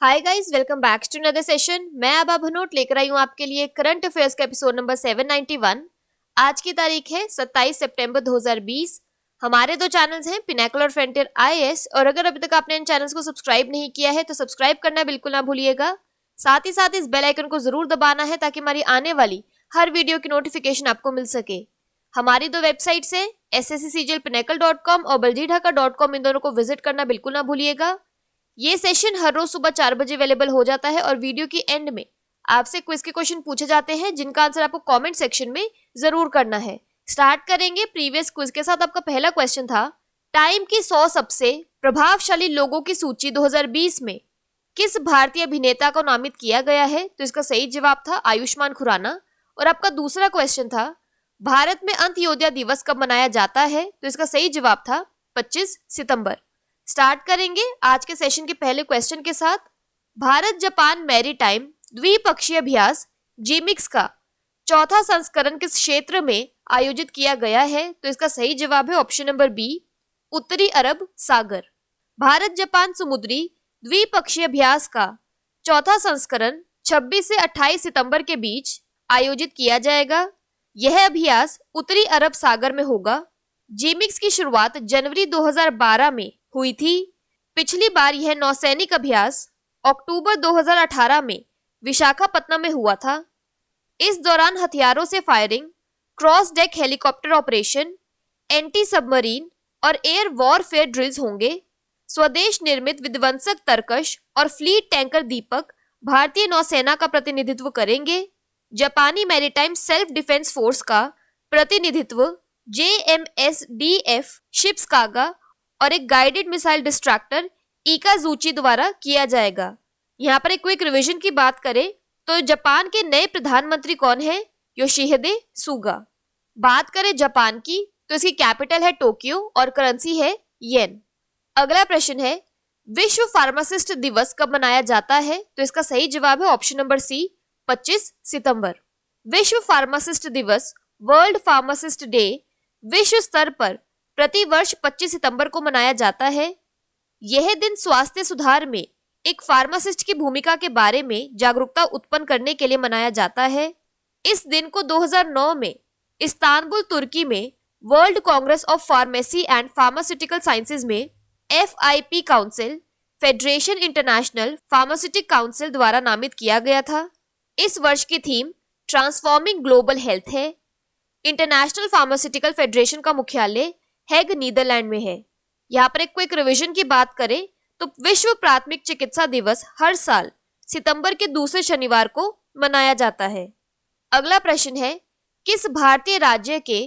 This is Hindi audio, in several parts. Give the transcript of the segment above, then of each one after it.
Hi guys, welcome back to another session. मैं आभा भनोट लेकर आई हूँ आपके लिए करंट अफेयर्स का एपिसोड नंबर 791। आज की तारीख है 27 सितंबर 2020। हमारे दो चैनल्स हैं, पिनेकल और फ्रंटियर आईएएस, और अगर अभी तक आपने इन चैनल्स को सब्सक्राइब नहीं किया है तो सब्सक्राइब करना बिल्कुल ना भूलिएगा। साथ ही साथ इस बेल आइकन को जरूर दबाना है ताकि हमारी आने वाली हर वीडियो की नोटिफिकेशन आपको मिल सके। हमारी दो वेबसाइट्स हैं, sscglpinnacle.com और baljeedhaka.com। इन दोनों को विजिट करना बिल्कुल ना भूलिएगा। ये सेशन हर रोज सुबह 4 बजे अवेलेबल हो जाता है और वीडियो की एंड में आपसे क्विज के क्वेश्चन पूछे जाते हैं जिनका आंसर आपको कमेंट सेक्शन में जरूर करना है। स्टार्ट करेंगे प्रीवियस क्विज के साथ। आपका पहला क्वेश्चन था, टाइम की 100 सबसे प्रभावशाली लोगों की सूची 2020 में किस भारतीय अभिनेता को नामित किया गया है? तो इसका सही जवाब था आयुष्मान खुराना। और आपका दूसरा क्वेश्चन था, भारत में अंत्योदय दिवस कब मनाया जाता है? तो इसका सही जवाब था 25 सितंबर। स्टार्ट करेंगे आज के सेशन के पहले क्वेश्चन के साथ। भारत जापान मैरीटाइम द्विपक्षीय अभ्यास जीमिक्स का चौथा संस्करण किस क्षेत्र में आयोजित किया गया है? तो इसका सही जवाब है ऑप्शन नंबर बी, उत्तरी अरब सागर। भारत जापान समुद्री द्विपक्षीय अभ्यास का चौथा संस्करण 26 से 28 सितंबर के बीच आयोजित किया जाएगा। यह अभ्यास उत्तरी अरब सागर में होगा। जीमिक्स की शुरुआत जनवरी 2012 में हुई थी। पिछली बार यह नौसैनिक अभ्यास अक्टूबर 2018 में विशाखापत्तनम में हुआ था। इस दौरान हथियारों से firing, cross deck helicopter operation, anti submarine और एयर वॉरफेयर ड्रिल्स होंगे। स्वदेश निर्मित विध्वंसक तरकश और फ्लीट टैंकर दीपक भारतीय नौसेना का प्रतिनिधित्व करेंगे। जापानी मैरीटाइम सेल्फ डिफेंस फोर्स का प्रतिनिधित्व JMSDF शिप्स कागा और एक गाइडेड मिसाइल डिस्ट्रैक्टर इकाजुची द्वारा किया जाएगा। यहाँ पर एक क्विक रिवीजन की बात करें तो जापान के नए प्रधानमंत्री कौन है? Yoshihide Suga. बात करें जापान की तो इसकी कैपिटल है टोक्यो और करेंसी है येन। अगला प्रश्न है, विश्व फार्मासिस्ट दिवस कब मनाया जाता है? तो इसका सही जवाब है ऑप्शन नंबर सी, 25 सितंबर। विश्व फार्मासिस्ट दिवस, वर्ल्ड फार्मासिस्ट डे, विश्व स्तर पर प्रति वर्ष 25 सितंबर को मनाया जाता है। यह दिन स्वास्थ्य सुधार में एक फार्मासिस्ट की भूमिका के बारे में जागरूकता उत्पन्न करने के लिए मनाया जाता है। इस दिन को 2009 में इस्तांबुल तुर्की में world Congress of pharmacy and pharmaceutical sciences में FIP council, federation international pharmaceutic council द्वारा नामित किया गया था। इस वर्ष की थीम ट्रांसफॉर्मिंग ग्लोबल हेल्थ है। इंटरनेशनल फार्मास्यूटिकल फेडरेशन का मुख्यालय हैग नीदरलैंड में है। यहाँ पर एक क्विक रिवीजन की बात करें तो विश्व प्राथमिक चिकित्सा दिवस हर साल सितंबर के दूसरे शनिवार को मनाया जाता है। अगला प्रश्न है, किस भारतीय राज्य के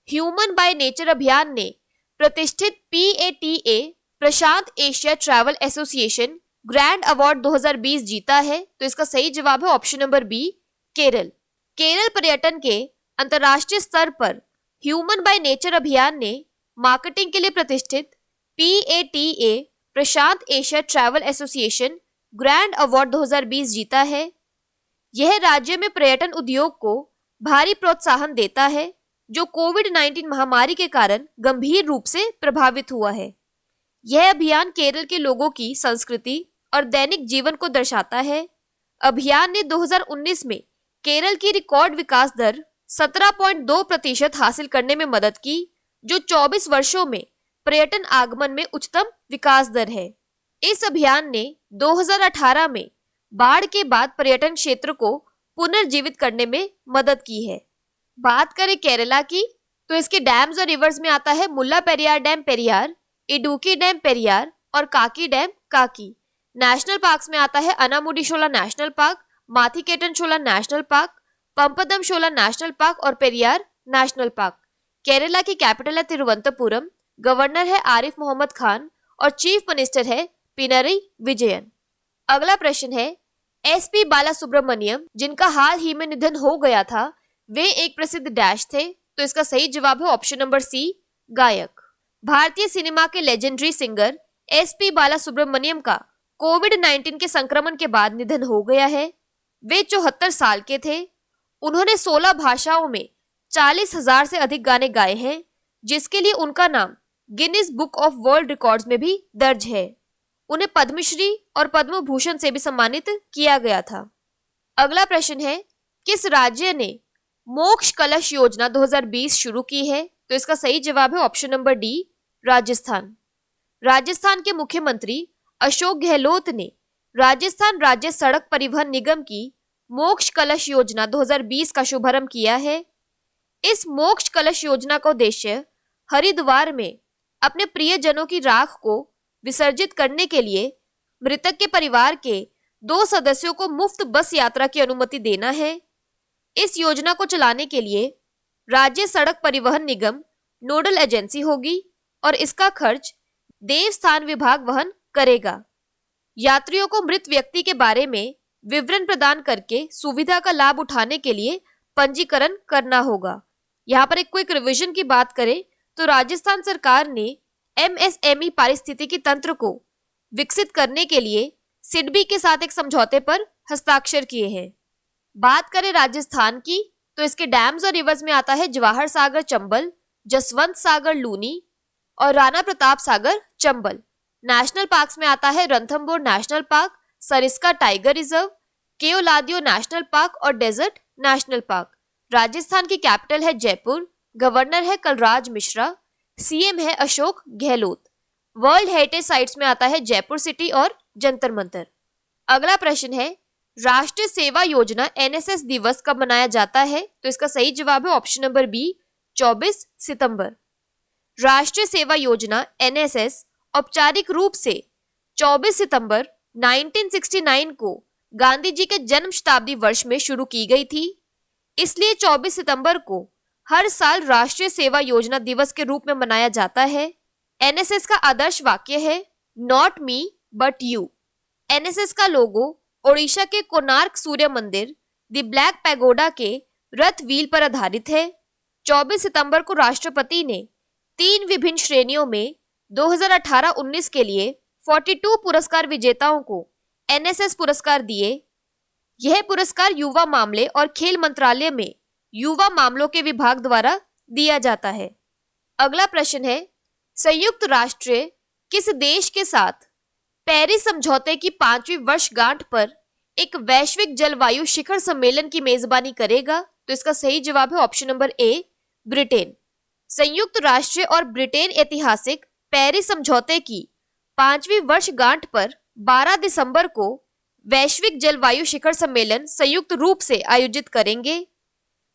ह्यूमन बाय नेचर अभियान ने प्रतिष्ठित PATA प्रशांत Asia travel association grand award 2020 जीता है? तो इसका सही जवाब है option number B, Kerala. Kerala पर्यटन के अंतर्राष्ट्रीय स्तर पर ह्यूमन बाय नेचर अभियान ने मार्केटिंग के लिए प्रतिष्ठित PATA प्रशांत Asia travel association grand award 2020 जीता है। यह राज्य में पर्यटन उद्योग को भारी प्रोत्साहन देता है जो कोविड-19 महामारी के कारण गंभीर रूप से प्रभावित हुआ है। यह अभियान केरल के लोगों की संस्कृति और दैनिक जीवन को दर्शाता है। अभियान ने 2019 में केरल की रिकॉर्ड विकास दर 17.2% हासिल करने में मदद की, जो 24 वर्षों में पर्यटन आगमन में उच्चतम विकास दर है। इस अभियान ने 2018 में बाढ़ के बाद पर्यटन क्षेत्र को पुनर्जीवित करने में मदद की है। बात करें केरला की तो इसके डैम्स और रिवर्स में आता है Mullaperiyar dam Periyar, Idukki dam Periyar और Kakki dam Kakki. National parks में आता है Anamudi Shola national park, Mathikettan Shola national park, Pampadum Shola national park और पेरियार नेशनल पार्क। केरला की कैपिटल है तिरुवनंतपुरम, गवर्नर है आरिफ मोहम्मद खान और चीफ मिनिस्टर है पिनरई विजयन। अगला प्रश्न है, SP बालासुब्रमण्यम जिनका हाल ही में निधन हो गया था, वे एक प्रसिद्ध डैश थे? तो इसका सही जवाब है ऑप्शन नंबर सी, गायक। भारतीय सिनेमा के लेजेंडरी सिंगर SP बालासुब्रमण्यम का कोविड-19 के संक्रमण के बाद निधन हो गया है। वे 74 साल के थे। उन्होंने 16 भाषाओं में 40,000 से अधिक गाने गाए हैं, जिसके लिए उनका नाम Guinness book of world records में भी दर्ज है। उन्हें पद्मश्री और पद्म भूषण से भी सम्मानित किया गया था। अगला प्रश्न है, किस राज्य ने मोक्ष कलश योजना 2020 शुरू की है? तो इसका सही जवाब है option number D, Rajasthan. Rajasthan के मुख्यमंत्री अशोक गहलोत ने राजस्थान राज्य सड़क परिवहन निगम की मोक्ष कलश योजना 2020 का शुभारंभ किया है। इस मोक्ष कलश योजना का उद्देश्य हरिद्वार में अपने प्रियजनों की राख को विसर्जित करने के लिए मृतक के परिवार के 2 सदस्यों को मुफ्त बस यात्रा की अनुमति देना है। इस योजना को चलाने के लिए राज्य सड़क परिवहन निगम नोडल एजेंसी होगी और इसका खर्च देवस्थान विभाग वहन करेगा। यात्रियों को मृत व्यक्ति के बारे में विवरण प्रदान करके सुविधा का लाभ उठाने के लिए पंजीकरण करना होगा। यहाँ पर एक क्विक रिवीजन की बात करें तो राजस्थान सरकार ने एमएसएमई पारिस्थितिकी तंत्र को विकसित करने के लिए सिडबी के साथ एक समझौते पर हस्ताक्षर किए हैं। बात करें राजस्थान की तो इसके डैम्स और रिवर्स में आता है जवाहर सागर चंबल, जसवंत सागर लूनी और राणा प्रताप सागर चंबल। नेशनल पार्क्स में आता है Ranthambore national park, Sariska tiger reserve, Keoladeo national park और डेजर्ट नेशनल पार्क। राजस्थान की कैपिटल है जयपुर, गवर्नर है कलराज मिश्रा, सीएम है Ashok Gehlot. World heritage sites में आता है जयपुर सिटी और जंतर मंतर। अगला प्रश्न है, राष्ट्रीय सेवा योजना एनएसएस दिवस कब मनाया जाता है? तो इसका सही जवाब है ऑप्शन नंबर बी, 24 सितंबर। राष्ट्रीय सेवा योजना एनएसएस औपचारिक रूप से 24 सितंबर 1969 को गांधी जी के जन्म शताब्दी वर्ष में शुरू की गई थी। इसलिए 24 सितंबर को हर साल राष्ट्रीय सेवा योजना दिवस के रूप में मनाया जाता है। एनएसएस का आदर्श वाक्य है not me but you. NSS का लोगो ओडिशा के कोणार्क सूर्य मंदिर द ब्लैक पैगोडा के रथ व्हील पर आधारित है। 24 सितंबर को राष्ट्रपति ने 3 विभिन्न श्रेणियों में 2018-19 के लिए 42 पुरस्कार विजेताओं को एनएसएस पुरस्कार दिए। यह पुरस्कार युवा मामले और खेल मंत्रालय में युवा मामलों के विभाग द्वारा दिया जाता है। अगला प्रश्न है, संयुक्त राष्ट्र किस देश के साथ पेरिस समझौते की 5वीं वर्षगांठ पर एक वैश्विक जलवायु शिखर सम्मेलन की मेजबानी करेगा? तो इसका सही जवाब है ऑप्शन नंबर ए, ब्रिटेन। संयुक्त राष्ट्र और ब्रिटेन ऐतिहासिक पेरिस समझौते की 5वीं वर्षगांठ पर 12 दिसंबर को वैश्विक जलवायु शिखर सम्मेलन संयुक्त रूप से आयोजित करेंगे।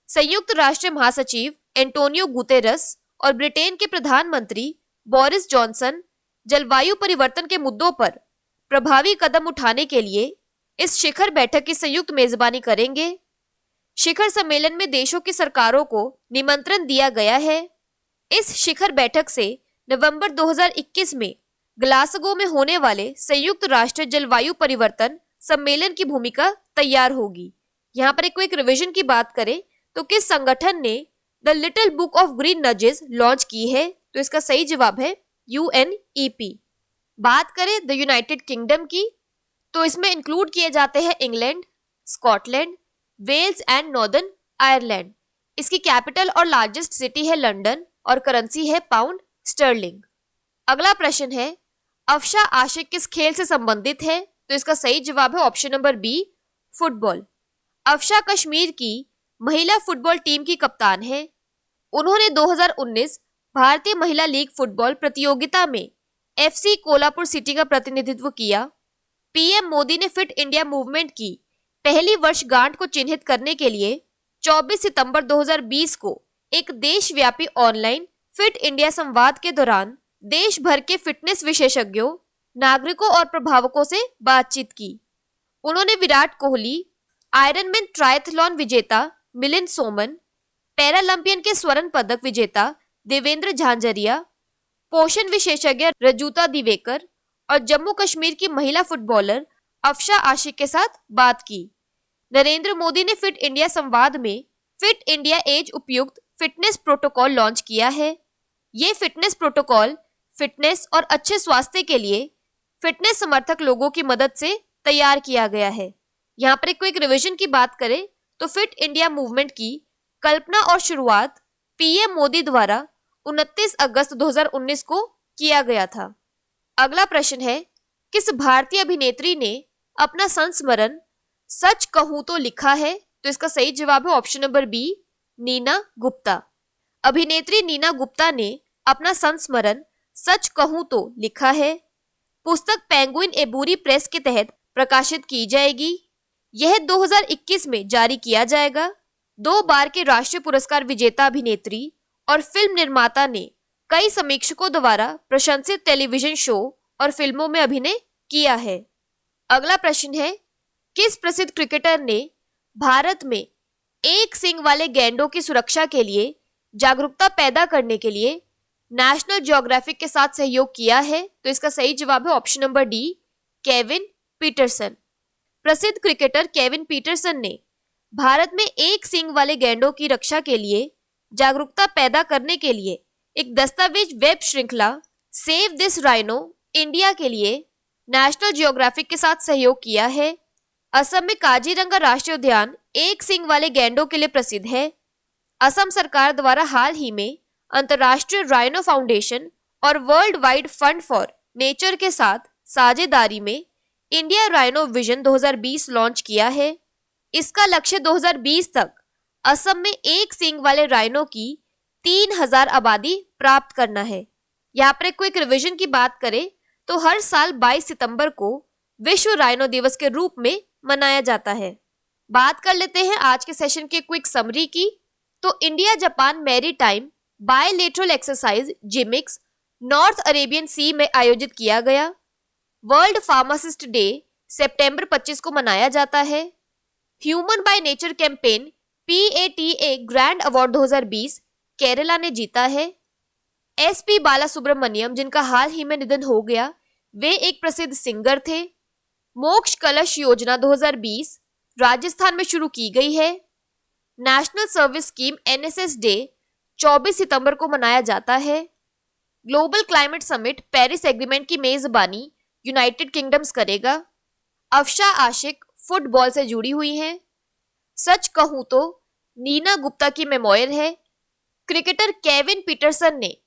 संयुक्त राष्ट्र महासचिव एंटोनियो गुतेरस और ब्रिटेन के प्रधानमंत्री बोरिस जॉनसन जलवायु परिवर्तन के मुद्दों पर प्रभावी कदम उठाने के लिए इस शिखर बैठक की संयुक्त मेजबानी करेंगे। शिखर सम्मेलन में देशों की सरकारों को निमंत्रण दिया गया है। इस शिखर बैठक से नवंबर 2021 में ग्लासगो में होने वाले संयुक्त राष्ट्र जलवायु परिवर्तन सम्मेलन की भूमिका तैयार होगी। यहाँ पर एक क्विक रिवीजन की बात करें तो किस संगठन ने the little book of green nudges launch की है? तो इसका सही जवाब है यूएनईपी। बात करें द यूनाइटेड किंगडम की तो इसमें इंक्लूड किए जाते हैं England, Scotland, Wales and Northern Ireland. इसकी कैपिटल और लार्जेस्ट सिटी है लंदन और करेंसी है पाउंड स्टर्लिंग। अगला प्रश्न है, अफशा आशिक किस खेल से संबंधित है? तो इसका सही जवाब है option number B, football. Afsha Kashmir की महिला फुटबॉल टीम की कप्तान है। उन्होंने 2019 भारतीय महिला लीग फुटबॉल प्रतियोगिता में एफसी कोल्हापुर सिटी का प्रतिनिधित्व किया। पीएम मोदी ने फिट इंडिया मूवमेंट की पहली वर्षगांठ को चिन्हित करने के लिए 24 सितंबर 2020 को एक देशव्यापी ऑनलाइन फिट इंडिया संवाद के दौरान देश भर के फिटनेस विशेषज्ञों, नागरिकों और प्रभावकों से बातचीत की। उन्होंने विराट कोहली, आयरनमैन ट्रायथलॉन विजेता मिलिंद सोमन, पैरालंपियन के स्वर्ण पदक विजेता देवेंद्र झांझरिया, पोषण विशेषज्ञ रजूता दिवेकर और जम्मू कश्मीर की महिला फुटबॉलर अफशा आशिक के साथ बात की। नरेंद्र मोदी ने फिट इंडिया संवाद में फिट इंडिया एज उपयुक्त फिटनेस प्रोटोकॉल लॉन्च किया है। ये फिटनेस प्रोटोकॉल फिटनेस और अच्छे स्वास्थ्य के लिए फिटनेस समर्थक लोगों की मदद से तैयार किया गया है। यहाँ पर एक क्विक रिवीजन की बात करें तो फिट इंडिया मूवमेंट की कल्पना और शुरुआत पीएम मोदी द्वारा 29 अगस्त 2019 को किया गया था। अगला प्रश्न है, किस भारतीय अभिनेत्री ने अपना संस्मरण सच कहूं तो लिखा है? तो इसका सही जवाब है option number B, Neena Gupta. अभिनेत्री नीना गुप्ता ने अपना संस्मरण सच कहूं तो लिखा है। पुस्तक पेंगुइन एबूरी प्रेस के तहत प्रकाशित की जाएगी। यह 2021 में जारी किया जाएगा। 2 बार के राष्ट्रीय पुरस्कार विजेता अभिनेत्री और फिल्म निर्माता ने कई समीक्षकों द्वारा प्रशंसित टेलीविजन शो और फिल्मों में अभिनय किया है। अगला प्रश्न है, किस प्रसिद्ध क्रिकेटर ने भारत में एक सींग वाले गैंडों की सुरक्षा के लिए जागरूकता पैदा करने के लिए नेशनल ज्योग्राफिक के साथ सहयोग किया है? तो इसका सही जवाब है option number D, Kevin Pietersen. प्रसिद्ध क्रिकेटर केविन पीटरसन ने भारत में एक सींग वाले गैंडों की रक्षा के लिए जागरूकता पैदा करने के लिए एक दस्तावेज वेब श्रृंखला सेव दिस राइनो इंडिया के लिए नेशनल ज्योग्राफिक के साथ सहयोग किया है। असम में काजीरंगा राष्ट्रीय उद्यान एक सींग वाले गैंडों के लिए प्रसिद्ध है। असम सरकार द्वारा हाल ही में अंतर्राष्ट्रीय राइनो फाउंडेशन और world wide fund for nature के साथ साझेदारी में इंडिया राइनो विजन 2020 लॉन्च किया है। इसका लक्ष्य 2020 तक असम में एक सींग वाले राइनो की 3000 आबादी प्राप्त करना है। यहाँ पर एक क्विक रिवीजन की बात करें तो हर साल 22 सितंबर को विश्व राइनो दिवस के रूप में मनाया जाता है। बात कर लेते हैं आज के सेशन के क्विक समरी की। तो India Japan maritime bilateral exercise JIMEX North Arabian Sea में आयोजित किया गया। वर्ल्ड फार्मासिस्ट डे सितंबर 25 को मनाया जाता है। Human by nature campaign PATA grand award 2020 Kerala ने जीता है। SP बालासुब्रमण्यम, जिनका हाल ही में निधन हो गया, वे एक प्रसिद्ध सिंगर थे। मोक्ष कलश योजना 2020 राजस्थान में शुरू की गई है। National service scheme NSS day 24 सितंबर को मनाया जाता है। Global climate summit Paris agreement की मेजबानी यूनाइटेड किंगडम्स करेगा। अफशा आशिक फुटबॉल से जुड़ी हुई हैं। सच कहूं तो नीना गुप्ता की मेमोयर है। क्रिकेटर केविन पीटरसन ने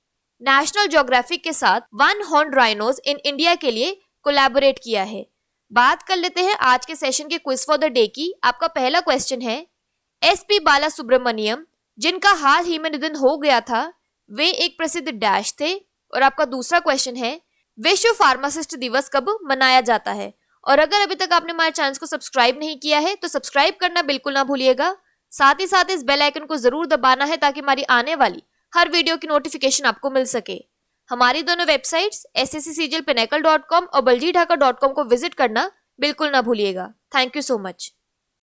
नेशनल ज्योग्राफिक के साथ 1 हॉर्न राइनोज इन इंडिया के लिए कोलैबोरेट किया है। बात कर लेते हैं आज के सेशन के क्विज फॉर द डे की। आपका पहला क्वेश्चन है, SP बालासुब्रमण्यम, जिनका हाल ही में निधन हो गया था, वे एक प्रसिद्ध डैश थे। और आपका दूसरा क्वेश्चन है, विश्व फार्मासिस्ट दिवस कब मनाया जाता है? और अगर अभी तक आपने हमारे चैनल को सब्सक्राइब नहीं किया है तो सब्सक्राइब करना बिल्कुल ना भूलिएगा। साथ ही साथ इस बेल आइकन को जरूर दबाना है ताकि हमारी आने वाली हर वीडियो की नोटिफिकेशन आपको मिल सके। हमारी दोनों वेबसाइट्स SSCCGLPinnacle.com और baljeedhaka.com को विजिट करना बिल्कुल ना भूलिएगा। Thank you so much.